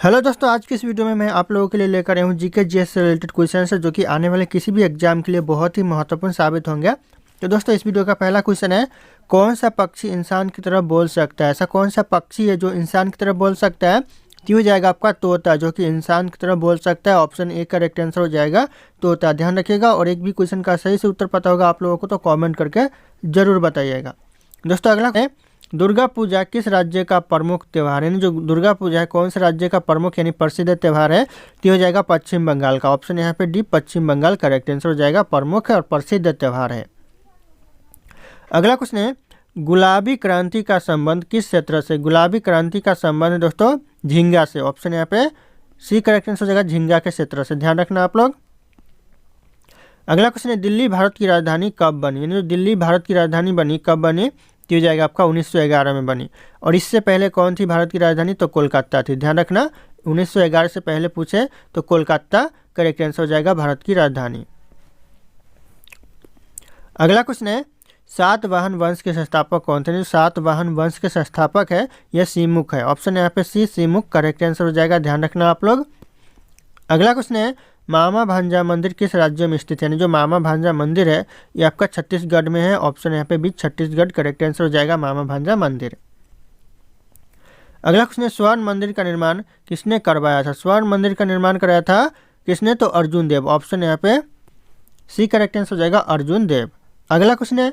Hello दोस्तों, आज की इस वीडियो में मैं आप लोगों के लिए लेकर आया हूँ जीके जीएस से रिलेटेड क्वेश्चन है जो कि आने वाले किसी भी एग्जाम के लिए बहुत ही महत्वपूर्ण साबित होंगे। तो दोस्तों, इस वीडियो का पहला क्वेश्चन है, कौन सा पक्षी इंसान की तरह बोल सकता है? ऐसा कौन सा पक्षी है जो इंसान की तरह बोल सकता है? तो हो जाएगा आपका तोता, जो कि इंसान की तरह बोल सकता है। ऑप्शन ए का करेक्ट आंसर हो जाएगा तोता। ध्यान रखिएगा, और एक भी क्वेश्चन का सही से उत्तर पता होगा आप लोगों को तो कॉमेंट करके जरूर बताइएगा। दोस्तों, अगला है, दुर्गा पूजा किस राज्य का प्रमुख त्यौहार है? यानी जो दुर्गा पूजा है कौन से राज्य का प्रमुख यानी प्रसिद्ध त्यौहार है? तो हो जाएगा पश्चिम बंगाल का। ऑप्शन यहाँ पे डी, पश्चिम बंगाल करेक्ट आंसर हो जाएगा। प्रमुख और प्रसिद्ध त्यौहार है। अगला क्वेश्चन है, गुलाबी क्रांति का संबंध किस क्षेत्र से? गुलाबी क्रांति का संबंध है दोस्तों झींगा से। ऑप्शन यहाँ पे सी करेक्ट आंसर हो जाएगा, झींगा के क्षेत्र से। ध्यान रखना आप लोग। अगला क्वेश्चन है, दिल्ली भारत की राजधानी कब बनी? यानी जो दिल्ली भारत की राजधानी बनी कब बनी? तो हो जाएगा आपका 1911 में बनी। और इससे पहले कौन थी भारत की राजधानी? तो कोलकाता थी। ध्यान रखना, 1911 से पहले पूछे तो कोलकाता करेक्ट आंसर हो जाएगा भारत की राजधानी। अगला क्वेश्चन है, सातवाहन वंश के संस्थापक कौन थे? जो सातवाहन वंश के संस्थापक है यह सीमुख है। ऑप्शन यहाँ पे सी, सीमुख करेक्ट आंसर हो जाएगा। ध्यान रखना आप लोग। अगला क्वेश्चन है, मामा भांजा मंदिर किस राज्य में स्थित है? यानी जो मामा भांजा मंदिर है ये आपका छत्तीसगढ़ में है। ऑप्शन यहाँ पे भी छत्तीसगढ़ करेक्ट आंसर हो जाएगा, मामा भांजा मंदिर। अगला क्वेश्चन है, स्वर्ण मंदिर का निर्माण किसने करवाया था? स्वर्ण मंदिर का निर्माण कराया था किसने? तो अर्जुन देव। ऑप्शन यहाँ पे सी करेक्ट आंसर हो जाएगा, अर्जुन देव। अगला क्वेश्चन है,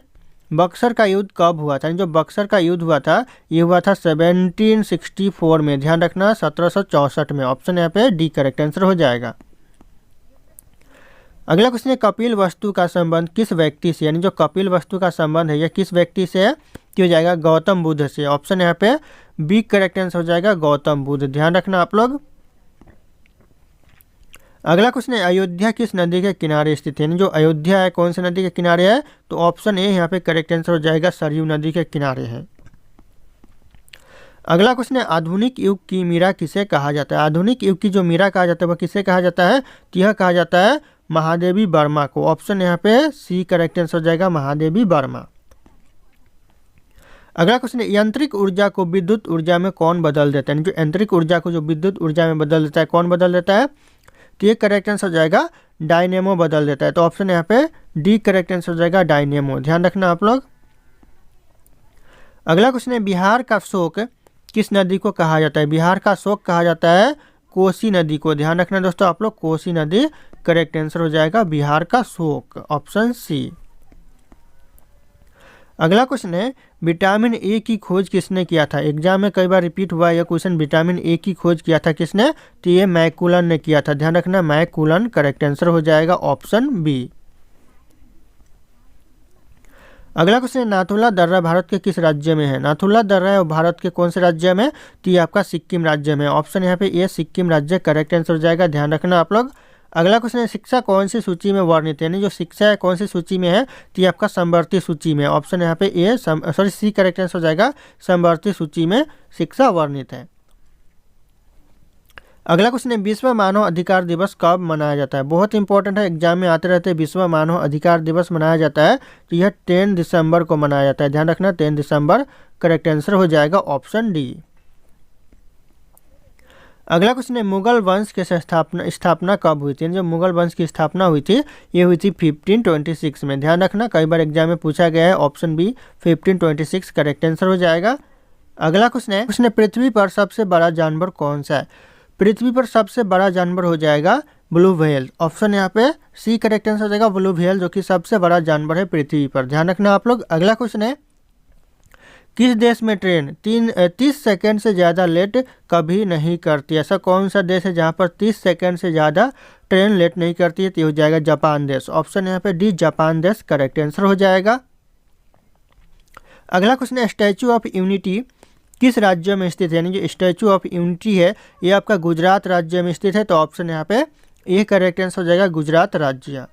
बक्सर का युद्ध कब हुआ था? जो बक्सर का युद्ध हुआ था ये हुआ था 1764 में। ध्यान रखना, 1764 में। ऑप्शन यहाँ पे डी करेक्ट आंसर हो जाएगा। अगला क्वेश्चन है, कपिल वस्तु का संबंध किस व्यक्ति से? यानी जो कपिल वस्तु का संबंध है यह किस व्यक्ति से है? तो हो जाएगा गौतम बुद्ध से। ऑप्शन यहाँ पे बी करेक्ट आंसर हो जाएगा, गौतम बुद्ध। ध्यान रखना आप लोग। अगला क्वेश्चन है, अयोध्या किस नदी के किनारे स्थित है? यानी जो अयोध्या है कौन सी नदी के किनारे है? तो ऑप्शन ए यहाँ पे करेक्ट आंसर हो जाएगा, सरयू नदी के किनारे है। अगला क्वेश्चन है, आधुनिक युग की मीरा किसे कहा जाता है? आधुनिक युग की जो मीरा कहा जाता है वह किसे कहा जाता है? तो यह कहा जाता है महादेवी वर्मा को। ऑप्शन यहाँ पे सी करेक्ट आंसर हो जाएगा, महादेवी वर्मा। अगला क्वेश्चन है, यांत्रिक ऊर्जा को विद्युत ऊर्जा में कौन बदल देता है? जो यांत्रिक ऊर्जा को जो विद्युत ऊर्जा में बदल देता है कौन बदल देता है? तो ये करेक्ट आंसर हो जाएगा डायनेमो बदल देता है। तो ऑप्शन यहाँ पे डी करेक्ट आंसर हो जाएगा, डायनेमो। ध्यान रखना आप लोग। अगला क्वेश्चन है, बिहार का शोक किस नदी को कहा जाता है? बिहार का शोक कहा जाता है कोसी नदी को। ध्यान रखना दोस्तों आप लोग, कोसी नदी करेक्ट आंसर हो जाएगा, बिहार का शोक। Option C. अगला क्वेश्चन है, विटामिन ए की खोज किसने किया था? एग्जाम में कई बार रिपीट हुआ यह क्वेश्चन, विटामिन ए की खोज किया था किसने? तो ये मैकुलन ने किया था। ध्यान रखना, मैकुलन करेक्ट आंसर हो जाएगा, ऑप्शन बी। अगला क्वेश्चन है, नाथुला दर्रा भारत के किस राज्य में है? नाथुला दर्रा है भारत के कौन से राज्य में? तो ये आपका सिक्किम राज्य में। ऑप्शन यहाँ पे ये सिक्किम राज्य करेक्ट आंसर हो जाएगा। ध्यान रखना आप लोग। अगला क्वेश्चन है, शिक्षा कौन सी सूची में वर्णित है? यानी जो शिक्षा है कौन सी सूची में है? तो ये आपका समवर्ती सूची में। ऑप्शन यहाँ पे ए सी करेक्ट आंसर हो जाएगा, समवर्ती सूची में शिक्षा वर्णित है। अगला क्वेश्चन है, विश्व मानव अधिकार दिवस कब मनाया जाता है? बहुत इंपॉर्टेंट है, एग्जाम में आते रहते हैं। विश्व मानव अधिकार दिवस मनाया जाता है तो यह 10 दिसंबर को मनाया जाता है। ध्यान रखना, 10 दिसंबर करेक्ट आंसर हो जाएगा, ऑप्शन डी। अगला क्वेश्चन है, मुगल वंश के स्थापना कब हुई थी? जो मुगल वंश की स्थापना हुई थी ये हुई थी 1526 में। ध्यान रखना, कई बार एग्जाम में पूछा गया है। ऑप्शन बी 1526 करेक्ट आंसर हो जाएगा। अगला क्वेश्चन है, पृथ्वी पर सबसे बड़ा जानवर कौन सा है? पृथ्वी पर सबसे बड़ा जानवर हो जाएगा ब्लू व्हेल। ऑप्शन यहाँ पे सी करेक्ट आंसर हो जाएगा, ब्लू व्हेल, जो कि सबसे बड़ा जानवर है पृथ्वी पर। ध्यान रखना आप लोग। अगला क्वेश्चन है, किस देश में ट्रेन 30 सेकंड से ज़्यादा लेट कभी नहीं करती? ऐसा कौन सा देश है जहाँ पर 30 सेकंड से ज़्यादा ट्रेन लेट नहीं करती है? तो हो जाएगा जापान देश। ऑप्शन यहाँ पे डी, जापान देश करेक्ट आंसर हो जाएगा। अगला क्वेश्चन है, स्टैचू ऑफ यूनिटी किस राज्य में स्थित है? यानी जो स्टैचू ऑफ यूनिटी है ये आपका गुजरात राज्य में स्थित है। तो ऑप्शन यहाँ पे ए करेक्ट आंसर हो जाएगा, गुजरात राज्य।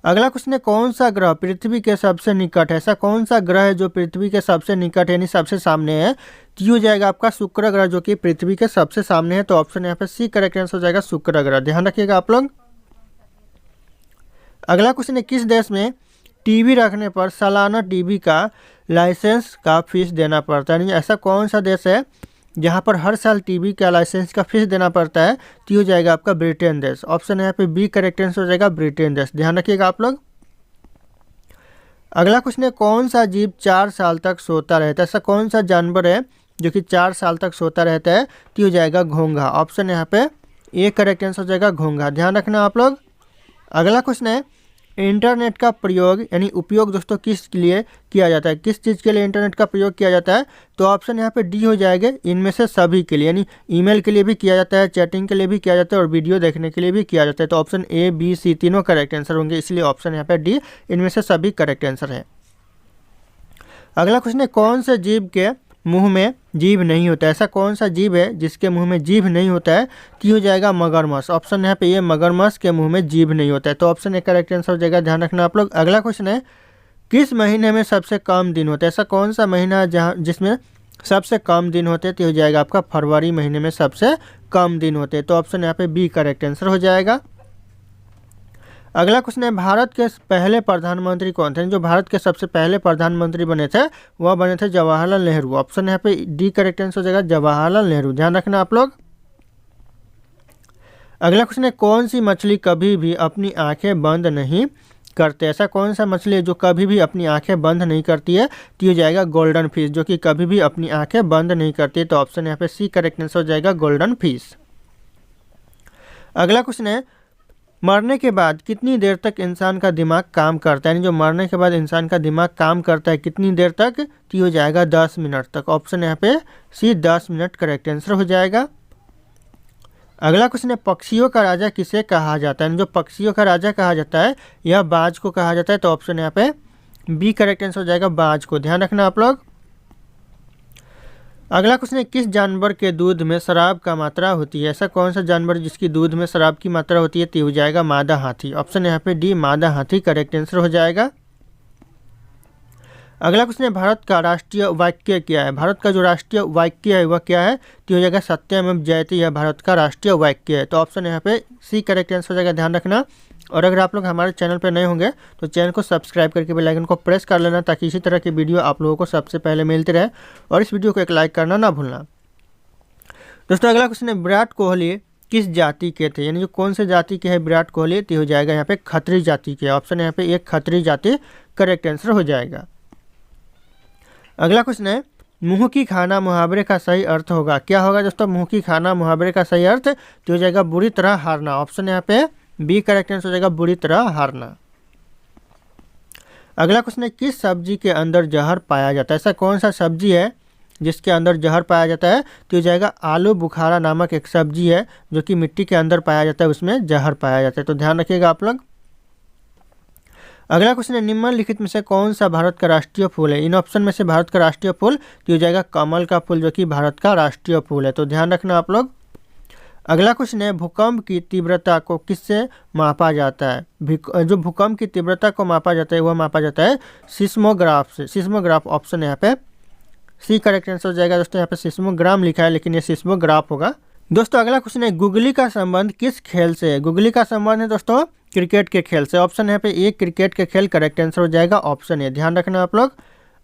अगला क्वेश्चन है, कौन सा ग्रह पृथ्वी के सबसे निकट है? ऐसा कौन सा ग्रह है जो पृथ्वी के सबसे निकट है यानी सबसे सामने है? तो हो जाएगा आपका शुक्र ग्रह, जो कि पृथ्वी के सबसे सामने है। तो ऑप्शन यहाँ पे सी करेक्ट आंसर हो जाएगा, शुक्र ग्रह। ध्यान रखिएगा आप लोग। अगला क्वेश्चन है, किस देश में टीवी रखने पर सालाना टीवी का लाइसेंस का फीस देना पड़ता है? ऐसा कौन सा देश है जहाँ पर हर साल टीबी का लाइसेंस का फीस देना पड़ता है, तो हो जाएगा आपका ब्रिटेन देश। ऑप्शन यहाँ पे बी करेक्ट आंसर हो जाएगा ब्रिटेन देश, ध्यान रखिएगा आप लोग। अगला क्वेश्चन है, कौन सा जीव 4 साल तक सोता रहता है? ऐसा कौन सा जानवर है जो कि 4 साल तक सोता रहता है? तो हो जाएगा घोंघा। ऑप्शन यहाँ पे ए करेक्ट आंसर हो जाएगा घोंघा, ध्यान रखना आप लोग। अगला क्वेश्चन है, इंटरनेट का प्रयोग यानी उपयोग दोस्तों किस लिए किया जाता है? किस चीज़ के लिए इंटरनेट का प्रयोग किया जाता है? तो ऑप्शन यहाँ पे डी हो जाएगा इनमें से सभी के लिए, यानी ईमेल के लिए भी किया जाता है, चैटिंग के लिए भी किया जाता है और वीडियो देखने के लिए भी किया जाता है। तो ऑप्शन ए बी सी तीनों करेक्ट आंसर होंगे, इसलिए ऑप्शन यहाँ पे डी इनमें से सभी करेक्ट आंसर है। अगला क्वेश्चन है, कौन से जीव के मुंह में जीभ नहीं होता है? ऐसा कौन सा जीव है जिसके मुंह में जीभ नहीं होता है? तो हो जाएगा मगरमच्छ। ऑप्शन यहाँ पे ये मगरमच्छ के मुंह में जीभ नहीं होता है, तो ऑप्शन ए करेक्ट आंसर हो जाएगा, ध्यान रखना आप लोग। अगला क्वेश्चन है, किस महीने में सबसे कम दिन होता है? ऐसा कौन सा महीना है जहाँ जिसमें सबसे कम दिन होते हैं? तो हो जाएगा आपका फरवरी महीने में सबसे कम दिन होते हैं, तो ऑप्शन यहाँ पे बी करेक्ट आंसर हो जाएगा। अगला क्वेश्चन है, भारत के पहले प्रधानमंत्री कौन थे? जो भारत के सबसे पहले प्रधानमंत्री बने थे वह बने थे जवाहरलाल नेहरू। ऑप्शन यहाँ पे डी करेक्ट आंसर हो जाएगा जवाहरलाल नेहरू, ध्यान रखना आप लोग। अगला क्वेश्चन है, कौन सी मछली कभी भी अपनी आंखें बंद नहीं करते? ऐसा कौन सा मछली है जो कभी भी अपनी आंखें बंद नहीं करती है? तो हो जाएगा गोल्डन फिश, जो कि कभी भी अपनी आंखें बंद नहीं करती है, तो ऑप्शन यहाँ पे सी करेक्ट आंसर हो जाएगा गोल्डन फिश। अगला क्वेश्चन है, मरने के बाद कितनी देर तक इंसान का दिमाग काम करता है? यानी जो मरने के बाद इंसान का दिमाग काम करता है कितनी देर तक? तो हो जाएगा 10 मिनट तक। ऑप्शन यहाँ पे सी 10 मिनट करेक्ट आंसर हो जाएगा। अगला क्वेश्चन है, पक्षियों का राजा किसे कहा जाता है? जो पक्षियों का राजा कहा जाता है यह बाज को कहा जाता है, तो ऑप्शन यहाँ पे बी करेक्ट आंसर हो जाएगा बाज को, ध्यान रखना आप लोग। अगला क्वेश्चन है, किस जानवर के दूध में शराब का मात्रा होती है? ऐसा कौन सा जानवर जिसकी दूध में शराब की मात्रा होती है? तो हो जाएगा मादा हाथी। ऑप्शन यहाँ पे डी मादा हाथी करेक्ट आंसर हो जाएगा। अगला क्वेश्चन है, भारत का राष्ट्रीय वाक्य क्या है? भारत का जो राष्ट्रीय वाक्य है वह क्या है? तो हो जाएगा सत्यमेव जयते, यह भारत का राष्ट्रीय वाक्य है, तो ऑप्शन यहाँ पे सी करेक्ट आंसर हो जाएगा, ध्यान रखना। और अगर आप लोग हमारे चैनल पर नए होंगे तो चैनल को सब्सक्राइब करके बेल आइकन को प्रेस कर लेना, ताकि इसी तरह की वीडियो आप लोगों को सबसे पहले मिलती रहे, और इस वीडियो को एक लाइक करना ना भूलना। दोस्तों अगला क्वेश्चन है, विराट कोहली किस जाति के थे? यानी जो कौन से जाति के हैं विराट कोहली? तो हो जाएगा यहाँ पे खत्री जाति के, ऑप्शन यहाँ पे एक खत्री जाति करेक्ट आंसर हो जाएगा। अगला क्वेश्चन है, मुंह की खाना मुहावरे का सही अर्थ होगा? क्या होगा दोस्तों मुंह की खाना मुहावरे का सही अर्थ? तो हो जाएगा बुरी तरह हारना। ऑप्शन यहाँ पे बी करेक्ट आंसर हो जाएगा बुरी तरह हारना। अगला क्वेश्चन है, किस सब्जी के अंदर जहर पाया जाता है? ऐसा कौन सा सब्जी है जिसके अंदर जहर पाया जाता है? तो हो जाएगा आलू बुखारा नामक एक सब्जी है जो कि मिट्टी के अंदर पाया जाता है, उसमें जहर पाया जाता है, तो ध्यान रखिएगा आप लोग। अगला क्वेश्चन है, निम्नलिखित में से कौन सा भारत का राष्ट्रीय फूल है? इन ऑप्शन में से भारत का राष्ट्रीय फूल तो हो जाएगा कमल का फूल, जो कि भारत का राष्ट्रीय फूल है, तो ध्यान रखना आप लोग। अगला क्वेश्चन है, भूकंप की तीव्रता को किससे मापा जाता है? जो भूकंप की तीव्रता को मापा जाता है वह मापा जाता है सिस्मोग्राफ से, सिस्मोग्राफ। ऑप्शन यहाँ पे सी करेक्ट आंसर हो जाएगा। दोस्तों यहाँ पे सिस्मोग्राम लिखा है लेकिन ये सिस्मोग्राफ होगा। दोस्तों अगला क्वेश्चन है, गुगली का संबंध किस खेल से है? गुगली का संबंध है दोस्तों क्रिकेट के खेल से। ऑप्शन यहाँ पे ए क्रिकेट के खेल करेक्ट आंसर हो जाएगा, ऑप्शन ए, ध्यान रखना आप लोग।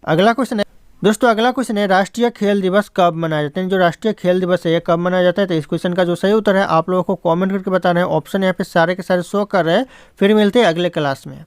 अगला क्वेश्चन है दोस्तों, अगला क्वेश्चन है, राष्ट्रीय खेल दिवस कब मनाया जाता है? जो राष्ट्रीय खेल दिवस है ये कब मनाया जाता है? तो इस क्वेश्चन का जो सही उत्तर है आप लोगों को कमेंट करके बताना है। ऑप्शन यहाँ पे सारे के सारे शो कर रहे हैं। फिर मिलते हैं अगले क्लास में।